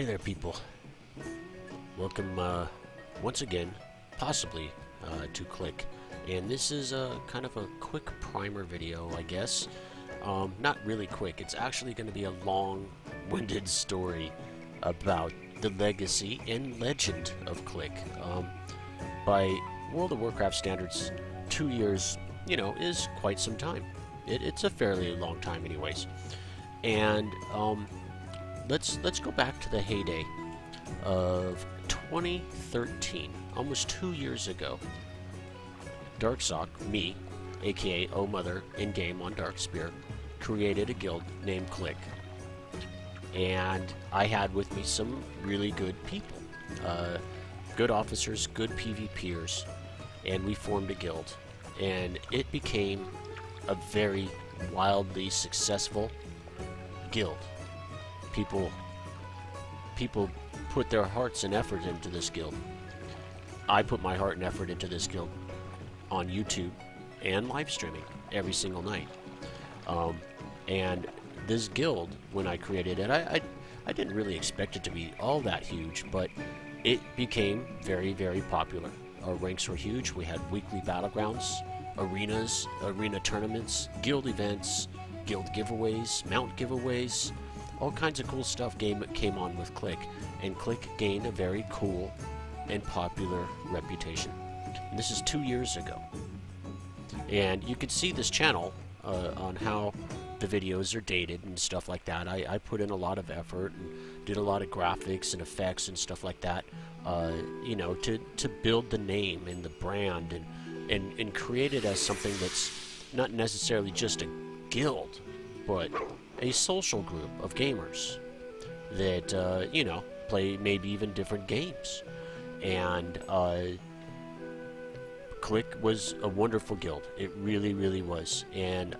there, people. Welcome once again, possibly, to Clique. And this is kind of a quick primer video, I guess. Not really quick. It's actually going to be a long-winded story about the legacy and legend of Clique. By World of Warcraft standards, 2 years, is quite some time. It's a fairly long time anyways. And let's go back to the heyday of 2013, almost 2 years ago. Darksock, me, aka Oh Mother, in-game on Darkspear, created a guild named Clique. And I had with me some really good people. Good officers, good PvPers, and we formed a guild. And it became a very wildly successful guild. People put their hearts and effort into this guild. I put my heart and effort into this guild on YouTube and live streaming every single night. And this guild, when I created it, I didn't really expect it to be all that huge, but it became very, very popular. Our ranks were huge. We had weekly battlegrounds, arenas, arena tournaments, guild events, guild giveaways, mount giveaways, all kinds of cool stuff came on with Clique, and Clique gained a very cool and popular reputation. And this is 2 years ago. And you can see this channel on how the videos are dated and stuff like that. I put in a lot of effort and did a lot of graphics and effects and stuff like that, to build the name and the brand and create it as something that's not necessarily just a guild, but a social group of gamers that, play maybe even different games. And Clique was a wonderful guild. It really, really was. And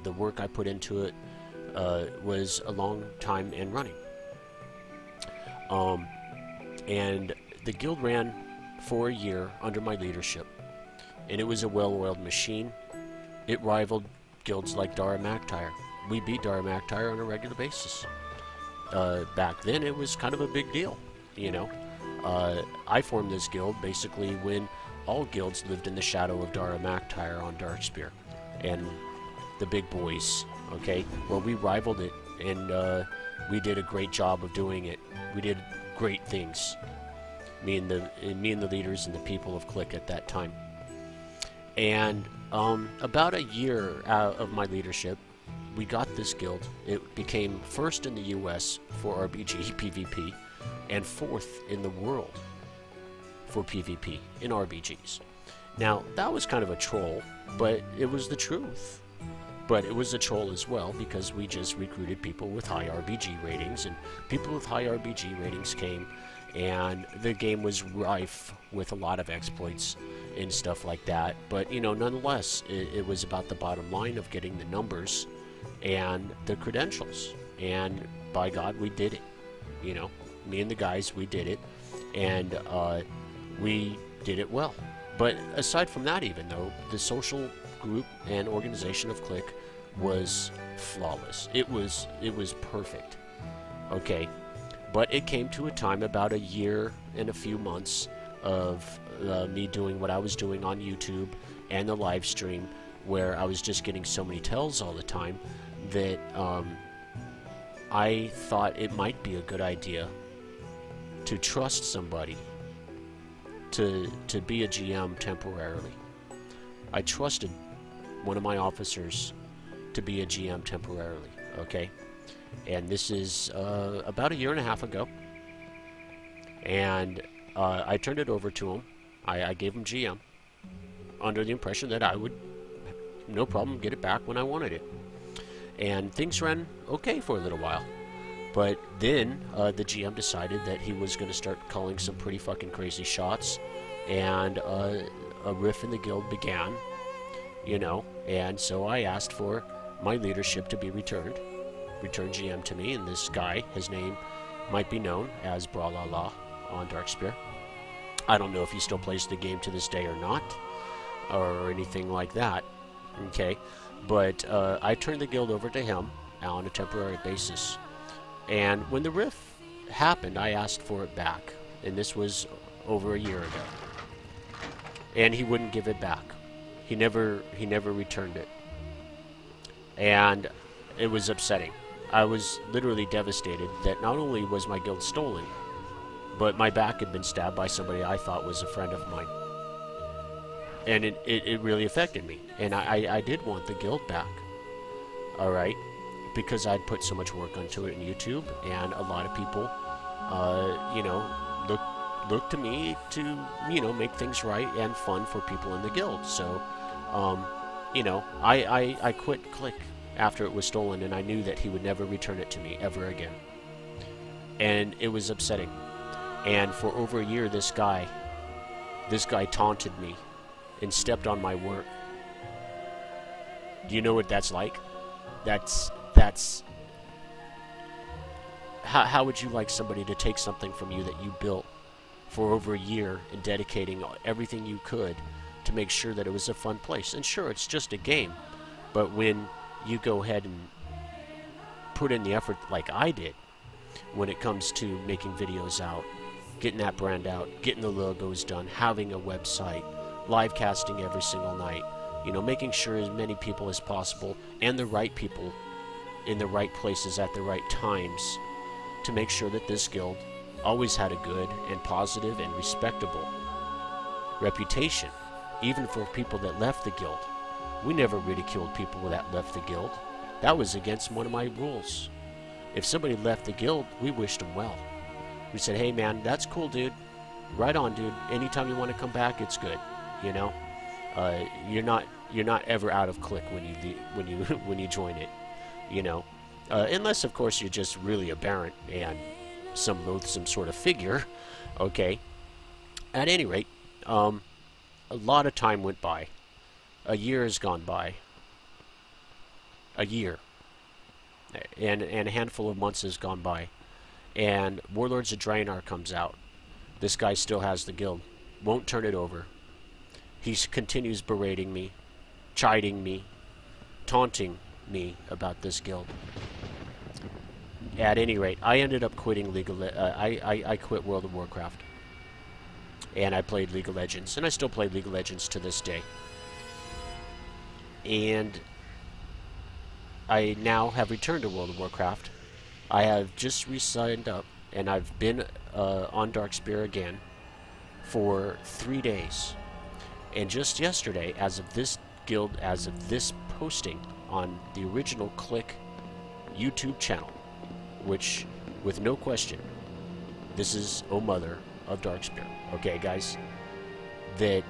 the work I put into it was a long time in running. And the guild ran for a year under my leadership. And it was a well-oiled machine. It rivaled guilds like Dara MacTire. We beat Dara MacTire on a regular basis. Back then, it was kind of a big deal, I formed this guild basically when all guilds lived in the shadow of Dara MacTire on Darkspear and the big boys, okay? Well, we rivaled it, and we did a great job of doing it. We did great things, me and the leaders and the people of Clique at that time. And about a year out of my leadership, we got this guild. It became first in the US for RBG PvP and fourth in the world for PvP in RBGs. Now, that was kind of a troll, but it was the truth. But it was a troll as well because we just recruited people with high RBG ratings, and people with high RBG ratings came, and the game was rife with a lot of exploits and stuff like that. But, nonetheless, it was about the bottom line of getting the numbers and the credentials. And by God, we did it. Me and the guys, we did it. And we did it well. But aside from that, even though, the social group and organization of Clique was flawless. It was perfect. Okay. But it came to a time about a year and a few months of me doing what I was doing on YouTube and the live stream, where I was just getting so many tells all the time that I thought it might be a good idea to trust somebody to be a GM temporarily. I trusted one of my officers to be a GM temporarily, okay? And this is about a year and a half ago. And I turned it over to him. I gave him GM under the impression that I would, no problem, get it back when I wanted it. And things ran okay for a little while. But then the GM decided that he was going to start calling some pretty fucking crazy shots. And a rift in the guild began, and so I asked for my leadership to be returned GM to me, and this guy, his name might be known as Brawlala on Darkspear. I don't know if he still plays the game to this day or not, or anything like that, okay? But I turned the guild over to him on a temporary basis. And when the rift happened, I asked for it back, and this was over a year ago. And he wouldn't give it back. He never returned it. And it was upsetting. I was literally devastated that not only was my guild stolen, but my back had been stabbed by somebody I thought was a friend of mine. And it really affected me. And I did want the guild back. Alright? Because I'd put so much work into it in YouTube, and a lot of people, you know, look to me to, you know, make things right and fun for people in the guild. So, you know, I quit Clique after it was stolen, and I knew that he would never return it to me ever again. And it was upsetting. And for over a year, this guy taunted me and stepped on my work. Do you know what that's like? That's how would you like somebody to take something from you that you built for over a year and dedicating everything you could to make sure that it was a fun place? And sure, it's just a game, but when you go ahead and put in the effort like I did when it comes to making videos out, getting that brand out, getting the logos done, having a website, live casting every single night, you know, making sure as many people as possible and the right people in the right places at the right times to make sure that this guild always had a good and positive and respectable reputation, even for people that left the guild. We never ridiculed people that left the guild. That was against one of my rules. If somebody left the guild, we wished them well. We said, hey man, that's cool, dude. Right on, dude. Anytime you want to come back, it's good. You know, you're not ever out of Clique when you join it. You know, unless of course you're just really aberrant and some loathsome sort of figure. Okay. At any rate, a lot of time went by. A year has gone by. A year. And a handful of months has gone by. And Warlords of Draenor comes out. This guy still has the guild. Won't turn it over. He continues berating me, chiding me, taunting me about this guild. At any rate, I ended up quitting I quit World of Warcraft. And I played League of Legends. And I still play League of Legends to this day. And I now have returned to World of Warcraft. I have just re-signed up, and I've been on Darkspear again for 3 days. And just yesterday, as of this guild, as of this posting on the original Clique YouTube channel, which, with no question, this is O Mother of Darkspear. Okay, guys, that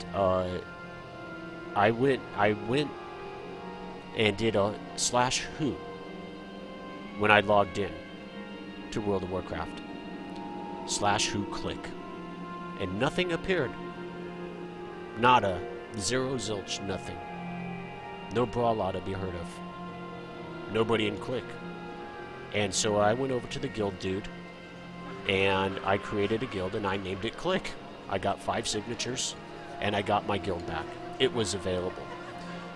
I went and did a /who when I logged in to World of Warcraft. /who Clique. And nothing appeared. Nada. Zero zilch. Nothing. No brawler to be heard of. Nobody in Clique. And so I went over to the guild dude and I created a guild and I named it Clique. I got 5 signatures and I got my guild back. It was available.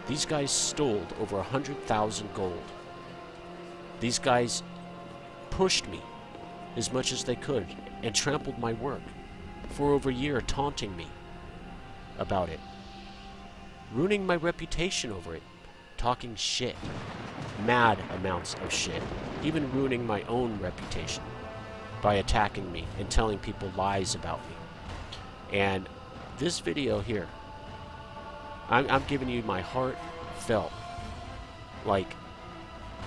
These guys stole over 100,000 gold. These guys pushed me as much as they could and trampled my work for over a year, taunting me about it, ruining my reputation over it, talking shit, mad amounts of shit, even ruining my own reputation by attacking me and telling people lies about me. And this video here, I'm giving you my heartfelt, like,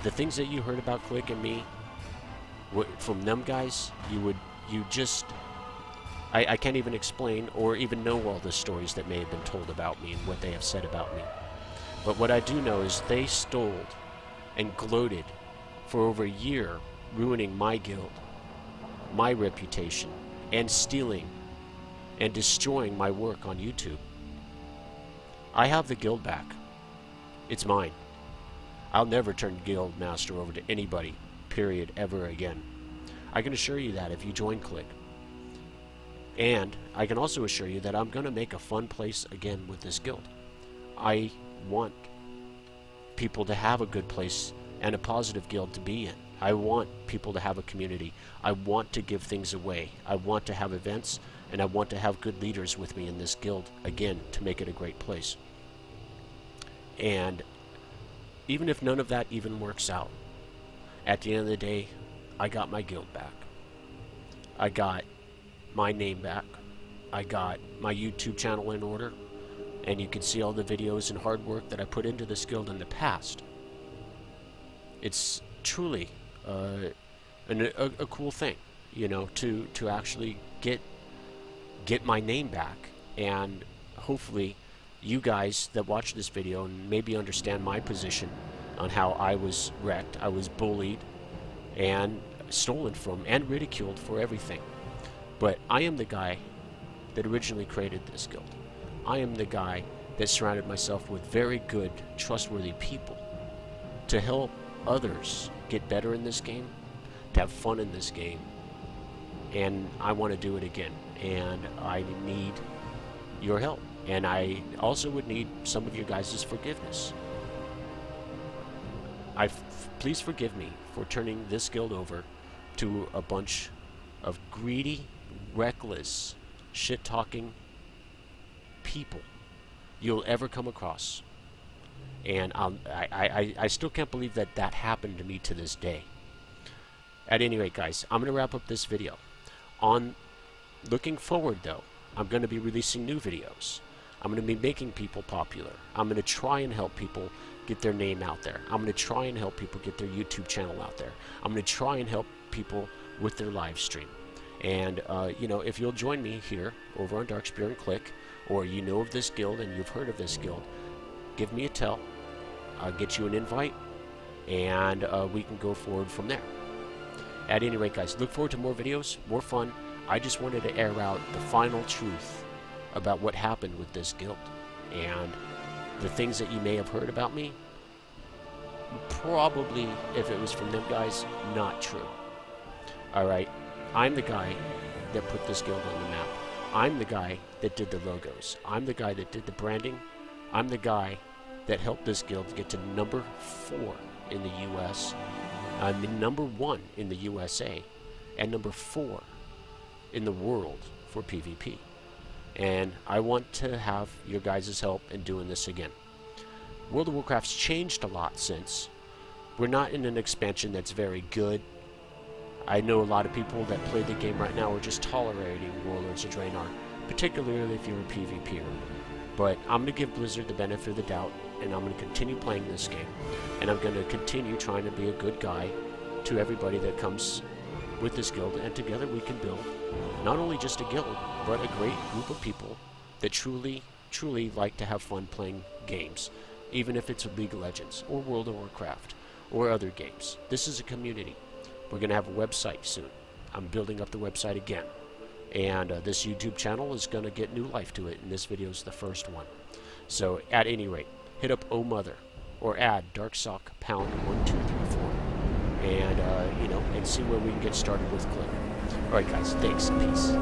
the things that you heard about Clique and me, from them guys, I can't even explain or even know all the stories that may have been told about me and what they have said about me. But what I do know is they stole and gloated for over a year, ruining my guild, my reputation, and stealing and destroying my work on YouTube. I have the guild back. It's mine. I'll never turn Guild Master over to anybody, period, ever again. I can assure you that if you join Clique. And I can also assure you that I'm going to make a fun place again with this guild. I want people to have a good place and a positive guild to be in. I want people to have a community. I want to give things away. I want to have events, and I want to have good leaders with me in this guild, again, to make it a great place. And even if none of that even works out, at the end of the day, I got my guild back. I got my name back. I got my YouTube channel in order, and you can see all the videos and hard work that I put into this guild in the past. It's truly a cool thing, you know, to actually get my name back, and hopefully you guys that watch this video and maybe understand my position on how I was wrecked, I was bullied and stolen from and ridiculed for everything. But I am the guy that originally created this guild. I am the guy that surrounded myself with very good, trustworthy people to help others get better in this game, to have fun in this game, and I want to do it again, and I need your help, and I also would need some of your guys' forgiveness. Please forgive me for turning this guild over to a bunch of greedy, reckless, shit-talking people you'll ever come across. And I still can't believe that that happened to me to this day. At any rate, guys, I'm going to wrap up this video. On looking forward, though, I'm going to be releasing new videos. I'm going to be making people popular. I'm going to try and help people get their name out there. I'm going to try and help people get their YouTube channel out there. I'm going to try and help people with their live stream. And, you know, if you'll join me here over on Darkspear and Clique, or you know of this guild and you've heard of this guild, give me a tell. I'll get you an invite, and we can go forward from there. At any rate, guys, look forward to more videos, more fun. I just wanted to air out the final truth about what happened with this guild. And the things that you may have heard about me, probably, if it was from them guys, not true. Alright, I'm the guy that put this guild on the map. I'm the guy that did the logos. I'm the guy that did the branding. I'm the guy that helped this guild get to number 4 in the US, number 1 in the USA, and number 4 in the world for PvP. And I want to have your guys' help in doing this again. World of Warcraft's changed a lot since. We're not in an expansion that's very good. I know a lot of people that play the game right now are just tolerating Warlords of Draenor, particularly if you're a PvPer. But I'm going to give Blizzard the benefit of the doubt, and I'm going to continue playing this game. And I'm going to continue trying to be a good guy to everybody that comes with this guild, and together we can build not only just a guild, but a great group of people that truly like to have fun playing games, even if it's League of Legends, or World of Warcraft, or other games. This is a community. We're going to have a website soon. I'm building up the website again. And this YouTube channel is going to get new life to it, and this video is the first one. So, at any rate, hit up Oh Mother, or add DarkSock pound 1234, and, you know, and see where we can get started with Clique. Alright guys, thanks, peace.